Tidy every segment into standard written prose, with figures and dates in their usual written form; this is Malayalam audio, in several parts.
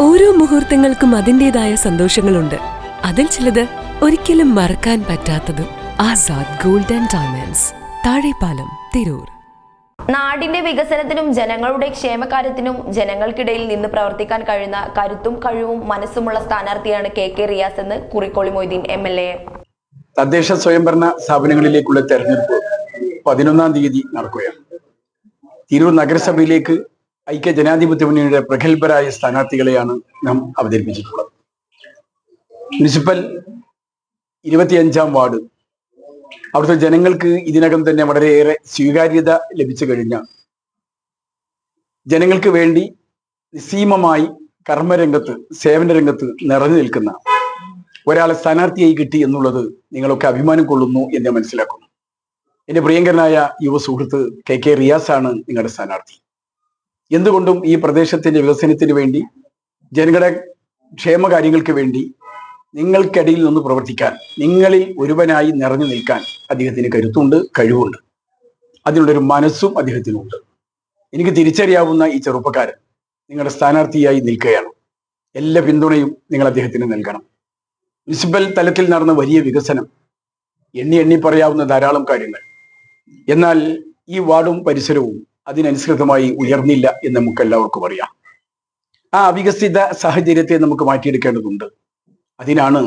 ഓരോ മുഹൂർത്തങ്ങൾക്കും അതിൻ്റെതായ സന്തോഷങ്ങളുണ്ട്. അതിൽ ചിലത് ഒരിക്കലും മറക്കാൻ പറ്റാത്തതും. Azad gold and diamonds, Thazhepalam, Tirur. നാടിന്റെ വികസനത്തിനും ജനങ്ങളുടെ ക്ഷേമകാര്യത്തിനും ജനങ്ങൾക്കിടയിൽ നിന്ന് പ്രവർത്തിക്കാൻ കഴിയുന്ന കരുത്തും കഴിവും മനസ്സുമുള്ള സ്ഥാനാർത്ഥിയാണ് കെ റിയാസ് എന്ന് കുറിക്കോളി മൊയ്തീൻ MLA. തദ്ദേശ സ്വയംഭരണ സ്ഥാപനങ്ങളിലേക്കുള്ള തെരഞ്ഞെടുപ്പ് 11-ാം തീയതി നടക്കുകയാണ്. തിരൂർ നഗരസഭയിലേക്ക് ഐക്യ ജനാധിപത്യ മുന്നണിയുടെ പ്രഗത്ഭരായ സ്ഥാനാർത്ഥികളെയാണ് നാം അവതരിപ്പിച്ചിട്ടുള്ളത്. മുനിസിപ്പൽ 25-ാം വാർഡ്, അവിടുത്തെ ജനങ്ങൾക്ക് ഇതിനകം തന്നെ വളരെയേറെ സ്വീകാര്യത ലഭിച്ചു കഴിഞ്ഞ, ജനങ്ങൾക്ക് വേണ്ടി നിസ്സീമമായി കർമ്മരംഗത്ത്, സേവന രംഗത്ത് നിറഞ്ഞു നിൽക്കുന്ന ഒരാളെ സ്ഥാനാർത്ഥിയായി കിട്ടി എന്നുള്ളത് നിങ്ങളൊക്കെ അഭിമാനം കൊള്ളുന്നു എന്ന് മനസ്സിലാക്കുന്നു. എന്റെ പ്രിയങ്കരനായ യുവ സുഹൃത്ത് കെ റിയാസ് ആണ് നിങ്ങളുടെ സ്ഥാനാർത്ഥി. എന്തുകൊണ്ടും ഈ പ്രദേശത്തിന്റെ വികസനത്തിന് വേണ്ടി, ജനങ്ങളുടെ ക്ഷേമകാര്യങ്ങൾക്ക് വേണ്ടി നിങ്ങൾക്കിടയിൽ നിന്ന് പ്രവർത്തിക്കാൻ, നിങ്ങളിൽ ഒരുവനായി നിറഞ്ഞു നിൽക്കാൻ അദ്ദേഹത്തിന് കരുത്തുണ്ട്, കഴിവുണ്ട്. അതിനുള്ളൊരു മനസ്സും അദ്ദേഹത്തിനുണ്ട്. എനിക്ക് തിരിച്ചറിയാവുന്ന ഈ ചെറുപ്പക്കാരൻ നിങ്ങളുടെ സ്ഥാനാർത്ഥിയായി നിൽക്കുകയാണ്. എല്ലാ പിന്തുണയും നിങ്ങൾ അദ്ദേഹത്തിന് നൽകണം. മുനിസിപ്പൽ തലത്തിൽ നടന്ന വലിയ വികസനം, എണ്ണി പറയാവുന്ന ധാരാളം കാര്യങ്ങൾ. എന്നാൽ ഈ വാർഡും പരിസരവും അതിനനുസൃതമായി ഉയർന്നില്ല എന്ന് നമുക്ക് എല്ലാവർക്കും അറിയാം. ആ അവികസിത സാഹചര്യത്തെ നമുക്ക് മാറ്റിയെടുക്കേണ്ടതുണ്ട്. അതിനാണ്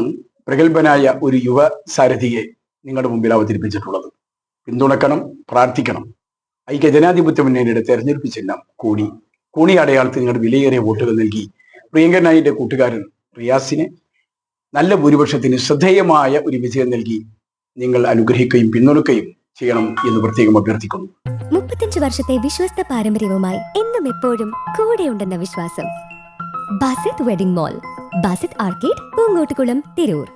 പ്രഗത്ഭനായ ഒരു യുവ സാരഥിയെ നിങ്ങളുടെ മുമ്പിൽ അവതരിപ്പിച്ചിട്ടുള്ളത്. പിന്തുണക്കണം, പ്രാർത്ഥിക്കണം. ഐക്യ ജനാധിപത്യ മുന്നണിയുടെ തെരഞ്ഞെടുപ്പ് ചിഹ്നം കൂണി അടയാളത്തിൽ നിങ്ങളുടെ വിലയേറിയ വോട്ടുകൾ നൽകി പ്രിയങ്കരനായ എന്റെ കൂട്ടുകാരൻ റിയാസിനെ നല്ല ഭൂരിപക്ഷത്തിന് ശ്രദ്ധേയമായ ഒരു വിജയം നൽകി നിങ്ങൾ അനുഗ്രഹിക്കുകയും പിന്തുണക്കുകയും ചെയ്യണം എന്ന് പ്രത്യേകം അഭ്യർത്ഥിക്കുന്നു. 35 വർഷത്തെ വിശ്വസ്ത പാരമ്പര്യവുമായി എന്നും എപ്പോഴും കൂടെയുണ്ടെന്ന വിശ്വാസം. Basith wedding mall, Basith arcade, Poongottukulam, Tirur.